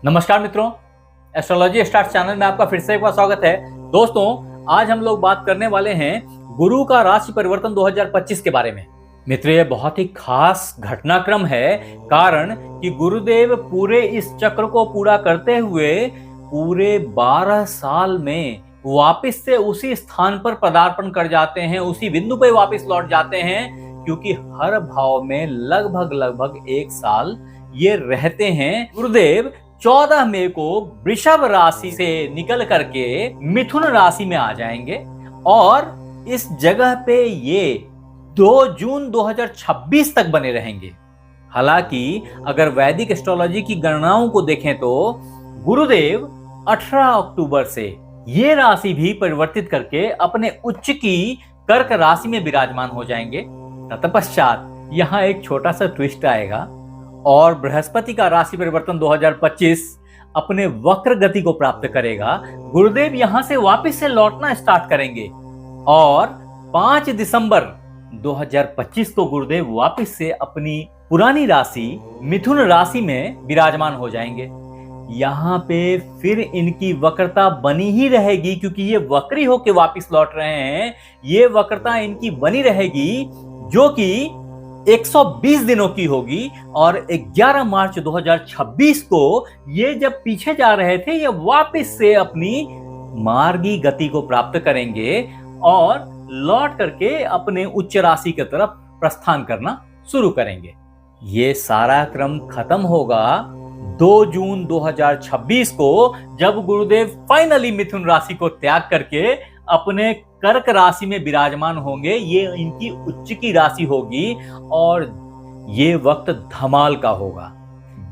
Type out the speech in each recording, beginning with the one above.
नमस्कार मित्रों, astrology start channel में आपका फिर से एक बार स्वागत है। दोस्तों, आज हम लोग बात करने वाले हैं गुरु का राशि परिवर्तन 2025 के बारे में। मित्र, ये बहुत ही खास घटनाक्रम है, कारण कि गुरुदेव पूरे इस चक्र को पूरा करते हुए पूरे 12 साल में वापस से उसी स्थान पर पदार्पण कर जाते हैं, उसी बिंदु पर वापस लौट जाते हैं, क्योंकि हर भाव में लगभग 1 साल ये रहते हैं। गुरुदेव 14 मई को वृषभ राशि से निकल करके मिथुन राशि में आ जाएंगे और इस जगह पे ये 2 जून 2026 तक बने रहेंगे। हालांकि अगर वैदिक एस्ट्रोलॉजी की गणनाओं को देखें तो गुरुदेव 18 अक्टूबर से ये राशि भी परिवर्तित करके अपने उच्च की कर्क राशि में विराजमान हो जाएंगे। तत्पश्चात यहाँ एक छोटा सा ट्विस्ट आएगा और बृहस्पति का राशि परिवर्तन 2025 अपने वक्र गति को प्राप्त करेगा। गुरुदेव यहां से वापस से लौटना स्टार्ट करेंगे और 5 दिसंबर 2025 को गुरुदेव वापस से अपनी पुरानी राशि मिथुन राशि में विराजमान हो जाएंगे। यहाँ पे फिर इनकी वक्रता बनी ही रहेगी, क्योंकि ये वक्री होके वापस लौट रहे हैं। ये वक्रता इनकी बनी रहेगी जो कि 120 दिनों की होगी और 11 मार्च 2026 को ये जब पीछे जा रहे थे, ये वापस से अपनी मार्गी गति को प्राप्त करेंगे और लौट करके अपने उच्च राशि की तरफ प्रस्थान करना शुरू करेंगे। ये सारा क्रम खत्म होगा 2 जून 2026 को, जब गुरुदेव फाइनली मिथुन राशि को त्याग करके अपने कर्क राशि में विराजमान होंगे। ये इनकी उच्च की राशि होगी और ये वक्त धमाल का होगा।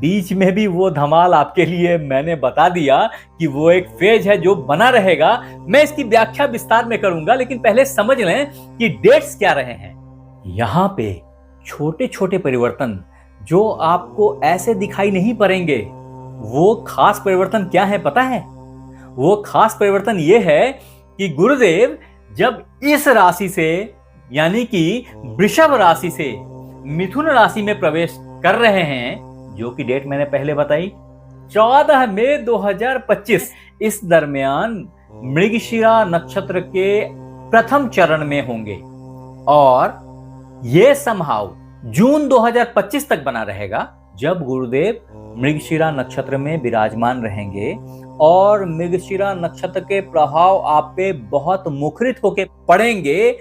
बीच में भी वो धमाल आपके लिए मैंने बता दिया कि वो एक फेज है जो बना रहेगा। मैं इसकी व्याख्या विस्तार में करूंगा, लेकिन पहले समझ लें कि डेट्स क्या रहे हैं। यहाँ पे छोटे छोटे परिवर्तन जो आपको ऐसे दिखाई नहीं पड़ेंगे, वो खास परिवर्तन क्या है पता है? वो खास परिवर्तन ये है कि गुरुदेव जब इस राशि से, यानी कि वृषभ राशि से मिथुन राशि में प्रवेश कर रहे हैं, जो कि डेट मैंने पहले बताई 14 मई 2025, इस दरमियान मृगशिरा नक्षत्र के प्रथम चरण में होंगे और यह समहाउ जून 2025 तक बना रहेगा, जब गुरुदेव मृगशिरा नक्षत्र में विराजमान रहेंगे और मृगशिरा नक्षत्र के प्रभाव आप पे बहुत मुखरित होके पड़ेंगे।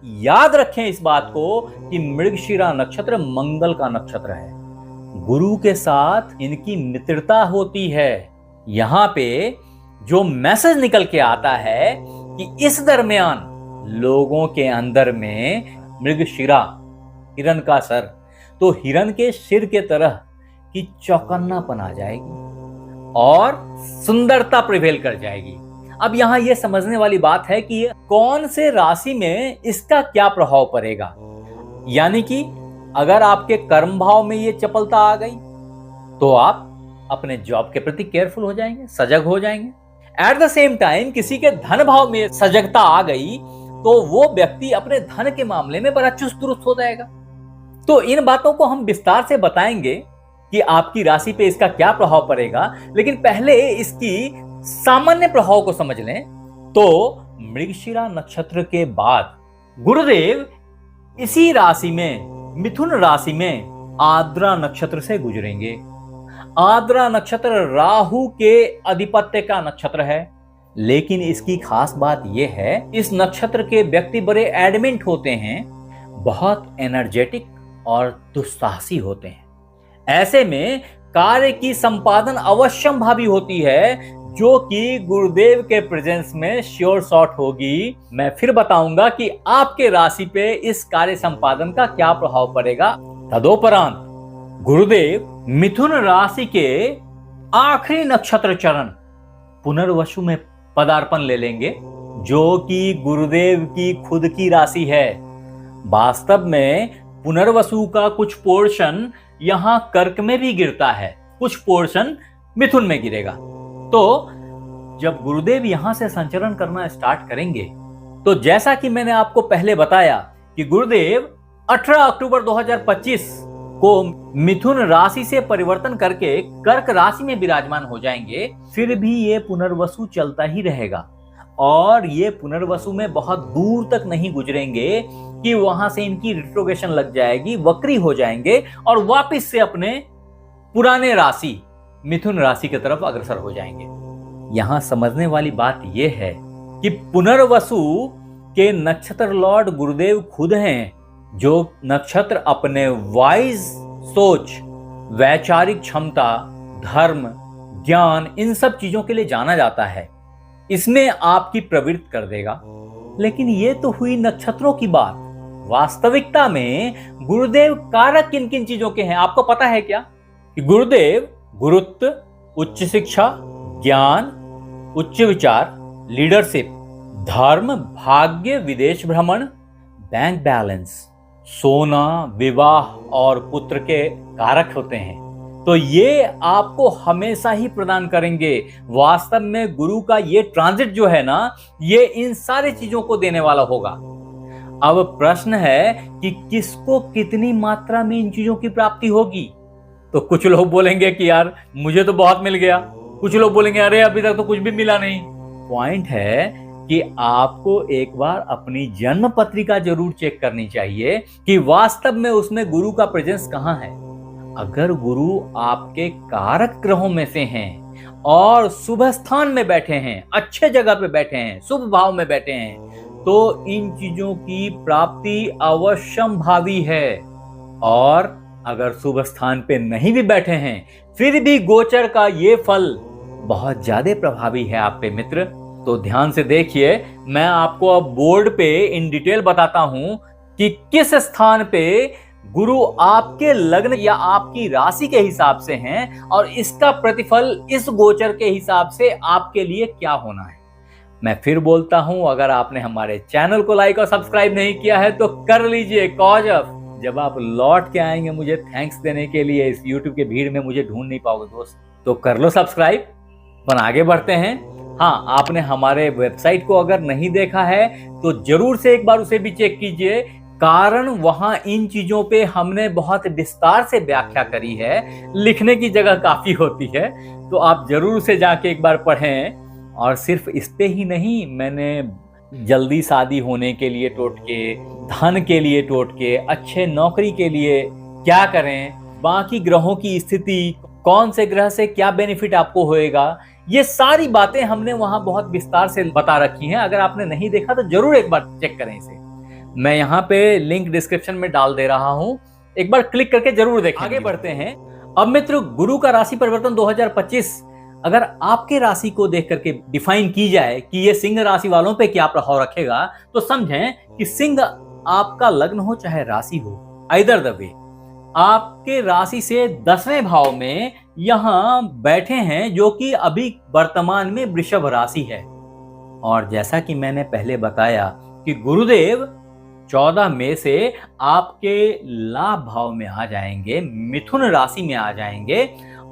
याद रखें इस बात को कि मृगशिरा नक्षत्र मंगल का नक्षत्र है, गुरु के साथ इनकी मित्रता होती है। यहाँ पे जो मैसेज निकल के आता है कि इस दरमियान लोगों के अंदर में मृगशिरा, हिरण का सर, तो हिरण के सिर के तरह की चौकन्नापन आ जाएगी और सुंदरता प्रिवेल कर जाएगी। अब यहां यह समझने वाली बात है कि कौन से राशि में इसका क्या प्रभाव पड़ेगा। यानी कि अगर आपके कर्म भाव में ये चपलता आ गई तो आप अपने जॉब के प्रति केयरफुल हो जाएंगे, सजग हो जाएंगे। एट द सेम टाइम किसी के धन भाव में सजगता आ गई तो वो व्यक्ति अपने धन के मामले में बड़ा चुस्त दुरुस्त हो जाएगा। तो इन बातों को हम विस्तार से बताएंगे कि आपकी राशि पे इसका क्या प्रभाव पड़ेगा, लेकिन पहले इसकी सामान्य प्रभाव को समझ लें। तो मृगशिरा नक्षत्र के बाद गुरुदेव इसी राशि में, मिथुन राशि में आद्रा नक्षत्र से गुजरेंगे। आद्रा नक्षत्र राहु के आधिपत्य का नक्षत्र है, लेकिन इसकी खास बात यह है, इस नक्षत्र के व्यक्ति बड़े एडमेंट होते हैं, बहुत एनर्जेटिक और दुस्साहसी होते हैं। ऐसे में कार्य की संपादन अवश्यंभावी होती है, जो कि गुरुदेव के प्रेजेंस में श्योर शॉट होगी। मैं फिर बताऊंगा कि आपके राशि पे इस कार्य संपादन का क्या प्रभाव पड़ेगा। तदोपरांत गुरुदेव मिथुन राशि के आखिरी नक्षत्र चरण पुनर्वसु में पदार्पण ले लेंगे, जो कि गुरुदेव की खुद की राशि है। वास्तव में पुनर्वसु का कुछ पोर्शन यहां कर्क में भी गिरता है, कुछ पोर्शन मिथुन में गिरेगा। तो जब गुरुदेव यहां से संचरण करना स्टार्ट करेंगे, तो जैसा कि मैंने आपको पहले बताया कि गुरुदेव 18 अक्टूबर 2025 को मिथुन राशि से परिवर्तन करके कर्क राशि में विराजमान हो जाएंगे, फिर भी ये पुनर्वसु चलता ही रहेगा और ये पुनर्वसु में बहुत दूर तक नहीं गुजरेंगे कि वहां से इनकी रिट्रोग्रेशन लग जाएगी, वक्री हो जाएंगे और वापस से अपने पुराने राशि मिथुन राशि की तरफ अग्रसर हो जाएंगे। यहां समझने वाली बात यह है कि पुनर्वसु के नक्षत्र लॉर्ड गुरुदेव खुद हैं, जो नक्षत्र अपने वाइज सोच, वैचारिक क्षमता, धर्म, ज्ञान, इन सब चीजों के लिए जाना जाता है। इसमें आपकी प्रवृत्ति कर देगा। लेकिन ये तो हुई नक्षत्रों की बात। वास्तविकता में गुरुदेव कारक किन किन चीजों के हैं आपको पता है क्या? कि गुरुदेव गुरुत्व, उच्च शिक्षा, ज्ञान, उच्च विचार, लीडरशिप, धर्म, भाग्य, विदेश भ्रमण, बैंक बैलेंस, सोना, विवाह और पुत्र के कारक होते हैं। तो ये आपको हमेशा ही प्रदान करेंगे। वास्तव में गुरु का ये ट्रांजिट जो है ना, ये इन सारी चीजों को देने वाला होगा। अब प्रश्न है कि किसको कितनी मात्रा में इन चीजों की प्राप्ति होगी। तो कुछ लोग बोलेंगे कि यार मुझे तो बहुत मिल गया, कुछ लोग बोलेंगे अरे अभी तक तो कुछ भी मिला नहीं। पॉइंट है कि आपको एक बार अपनी जन्म पत्रिका जरूर चेक करनी चाहिए कि वास्तव में उसमें गुरु का प्रेजेंस कहां है। अगर गुरु आपके कारक ग्रहों में से हैं और शुभ स्थान में बैठे हैं, अच्छे जगह पे बैठे हैं, शुभ भाव में बैठे हैं, तो इन चीजों की प्राप्ति अवश्यंभावी है। और अगर शुभ स्थान पे नहीं भी बैठे हैं, फिर भी गोचर का ये फल बहुत ज्यादा प्रभावी है आप पे मित्र। तो ध्यान से देखिए, मैं आपको अब बोर्ड पे इन डिटेल बताता हूं कि किस स्थान पे गुरु आपके लग्न या आपकी राशि के हिसाब से हैं और इसका प्रतिफल इस गोचर के हिसाब से आपके लिए क्या होना है। मैं फिर बोलता हूं, अगर आपने हमारे चैनल को लाइक और सब्सक्राइब नहीं किया है तो कर लीजिए। कॉज ऑफ जब आप लौट के आएंगे मुझे थैंक्स देने के लिए, इस यूट्यूब के भीड़ में मुझे ढूंढ नहीं पाओगे दोस्त, तो कर लो सब्सक्राइब। अपन आगे बढ़ते हैं। हाँ, आपने हमारे वेबसाइट को अगर नहीं देखा है तो जरूर से एक बार उसे भी चेक कीजिए, कारण वहां इन चीजों पे हमने बहुत विस्तार से व्याख्या करी है। लिखने की जगह काफी होती है, तो आप जरूर से जाके एक बार पढ़ें। और सिर्फ इस पे ही नहीं, मैंने जल्दी शादी होने के लिए टोटके, धन के लिए टोटके, अच्छे नौकरी के लिए क्या करें, बाकी ग्रहों की स्थिति, कौन से ग्रह से क्या बेनिफिट आपको होएगा, ये सारी बातें हमने वहां बहुत विस्तार से बता रखी हैं। अगर आपने नहीं देखा तो जरूर एक बार चेक करें इसे। मैं यहाँ पे लिंक डिस्क्रिप्शन में डाल दे रहा हूं, एक बार क्लिक करके जरूर देखें। आगे बढ़ते हैं। अब मित्र, गुरु का राशि परिवर्तन 2025 अगर आपके राशि को देख करके डिफाइन की जाए कि ये सिंह राशि वालों पे क्या प्रभाव रखेगा, तो समझें कि सिंह आपका लग्न हो चाहे राशि हो, आइदर द वे आपके राशि से 10वें भाव में यहां बैठे हैं, जो कि अभी वर्तमान में वृषभ राशि है। और जैसा कि मैंने पहले बताया कि गुरुदेव 14 मई से आपके लाभ भाव में आ जाएंगे, मिथुन राशि में आ जाएंगे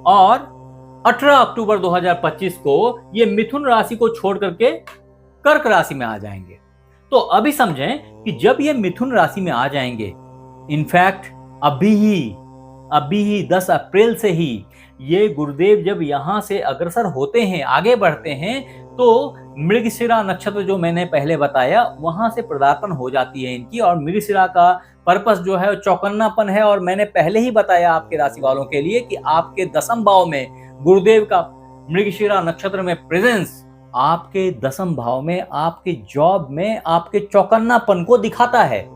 और 18 अक्टूबर 2025 को ये मिथुन राशि को छोड़ करके कर्क राशि में आ जाएंगे। तो अभी समझें कि जब ये मिथुन राशि में आ जाएंगे, इनफैक्ट अभी ही 10 अप्रैल से ही ये गुरुदेव जब यहां से अग्रसर होते हैं, आगे बढ़ते हैं, तो मृगशिरा नक्षत्र जो मैंने पहले बताया वहां से पदार्पण हो जाती है इनकी। और मृगशिरा का पर्पस जो है चौकन्नापन है। और मैंने पहले ही बताया आपके राशि वालों के लिए कि आपके 10वें भाव में गुरुदेव का मृगशिरा नक्षत्र में प्रेजेंस आपके 10वें भाव में, आपके जॉब में, आपके चौकन्नापन को दिखाता है।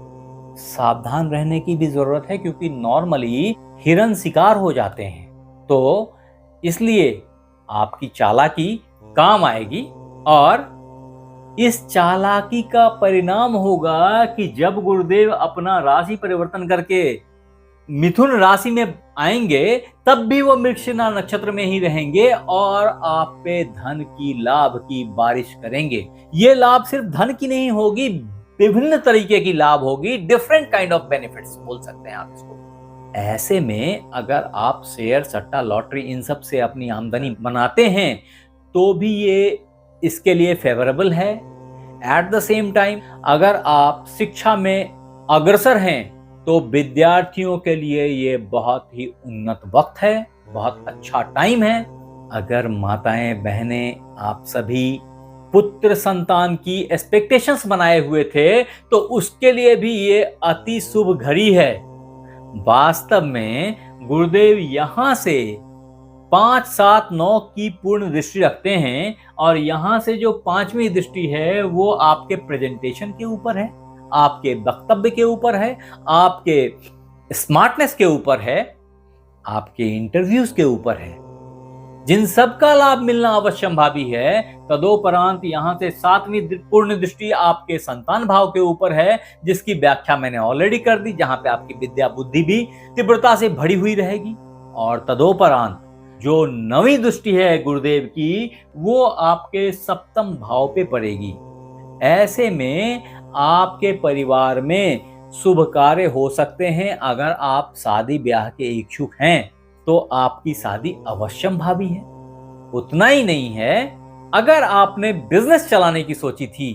सावधान रहने की भी जरूरत है, क्योंकि नॉर्मली हिरन शिकार हो जाते हैं। तो इसलिए आपकी चालाकी काम आएगी और इस चालाकी का परिणाम होगा कि जब गुरुदेव अपना राशि परिवर्तन करके मिथुन राशि में आएंगे, तब भी वो मृगशिरा नक्षत्र में ही रहेंगे और आप पे धन की, लाभ की बारिश करेंगे। ये लाभ सिर्फ धन की नहीं होगी, विभिन्न तरीके की लाभ होगी, डिफरेंट काइंड ऑफ बेनिफिट्स बोल सकते हैं आप इसको। ऐसे में अगर आप शेयर, सट्टा, लॉटरी इन सब से अपनी आमदनी बनाते हैं तो भी ये इसके लिए फेवरेबल है। एट द सेम टाइम अगर आप शिक्षा में अग्रसर हैं तो विद्यार्थियों के लिए ये बहुत ही उन्नत वक्त है, बहुत अच्छा टाइम है। अगर माताएं बहनें आप सभी पुत्र संतान की एक्सपेक्टेशंस बनाए हुए थे तो उसके लिए भी ये अति शुभ घड़ी है। वास्तव में गुरुदेव यहां से 5, 7, 9 की पूर्ण दृष्टि रखते हैं और यहां से जो 5वीं दृष्टि है वो आपके प्रेजेंटेशन के ऊपर है, आपके वक्तव्य के ऊपर है, आपके स्मार्टनेस के ऊपर है, आपके इंटरव्यूज के ऊपर है, जिन सब का लाभ मिलना अवश्यंभावी है। तदोपरांत यहां से 7वीं पूर्ण दृष्टि आपके संतान भाव के ऊपर है, जिसकी व्याख्या मैंने ऑलरेडी कर दी, जहां पे आपकी विद्या बुद्धि भी तीव्रता से भरी हुई रहेगी। और तदोपरांत जो 9वीं दृष्टि है गुरुदेव की, वो आपके 7म भाव पे पड़ेगी। ऐसे में आपके परिवार में शुभ कार्य हो सकते हैं। अगर आप शादी ब्याह के इच्छुक हैं तो आपकी शादी अवश्यंभावी है। उतना ही नहीं है, अगर आपने बिजनेस चलाने की सोची थी,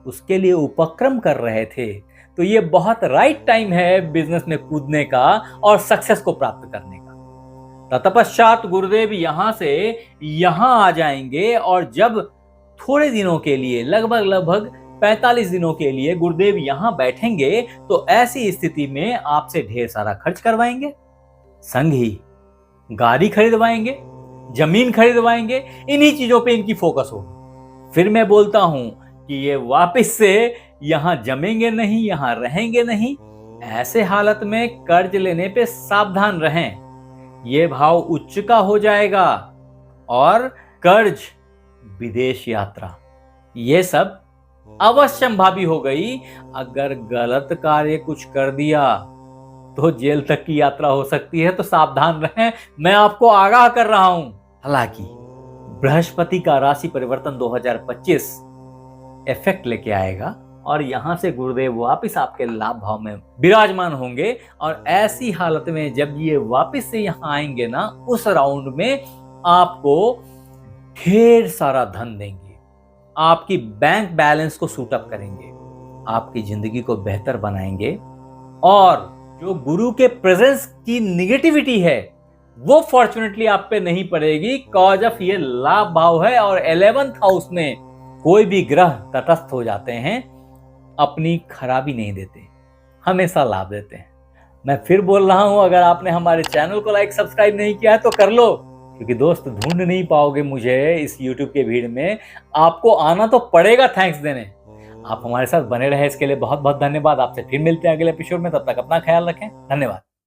उसके लिए उपक्रम कर रहे थे, तो ये बहुत राइट टाइम है बिजनेस में कूदने का और सक्सेस को प्राप्त करने का। तत्पश्चात गुरुदेव यहां से यहां आ जाएंगे और जब थोड़े दिनों के लिए, लगभग 45 दिनों के लिए गुरुदेव यहां बैठेंगे, तो ऐसी स्थिति में आपसे ढेर सारा खर्च करवाएंगे, संग ही गाड़ी खरीदवाएंगे, जमीन खरीदवाएंगे। इन्हीं चीजों पे इनकी फोकस होगी। फिर मैं बोलता हूं कि ये वापस से यहां जमेंगे नहीं, यहां रहेंगे नहीं। ऐसे हालत में कर्ज लेने पे सावधान रहें। ये भाव उच्च का हो जाएगा और कर्ज, विदेश यात्रा, ये सब अवश्यंभावी हो गई। अगर गलत कार्य कुछ कर दिया तो जेल तक की यात्रा हो सकती है, तो सावधान रहें, मैं आपको आगाह कर रहा हूं। हालांकि बृहस्पति का राशि परिवर्तन 2025 इफेक्ट लेके आएगा और यहां से गुरुदेव वापस आपके लाभ भाव में विराजमान होंगे। और ऐसी हालत में जब ये वापस से यहां आएंगे ना, उस राउंड में आपको ढेर सारा धन देंगे, आपकी बैंक बैलेंस को सूटअप करेंगे, आपकी जिंदगी को बेहतर बनाएंगे। और जो गुरु के प्रेजेंस की निगेटिविटी है वो फॉर्चुनेटली आप पे नहीं पड़ेगी, कॉज ऑफ ये लाभ भाव है। और 11th हाउस में कोई भी ग्रह तटस्थ हो जाते हैं, अपनी खराबी नहीं देते, हमेशा लाभ देते हैं। मैं फिर बोल रहा हूं, अगर आपने हमारे चैनल को लाइक सब्सक्राइब नहीं किया है तो कर लो, क्योंकि दोस्त ढूंढ नहीं पाओगे मुझे इस YouTube के भीड़ में, आपको आना तो पड़ेगा थैंक्स देने। आप हमारे साथ बने रहे, इसके लिए बहुत बहुत धन्यवाद। आपसे फिर मिलते हैं अगले एपिसोड में, तब तक अपना ख्याल रखें। धन्यवाद।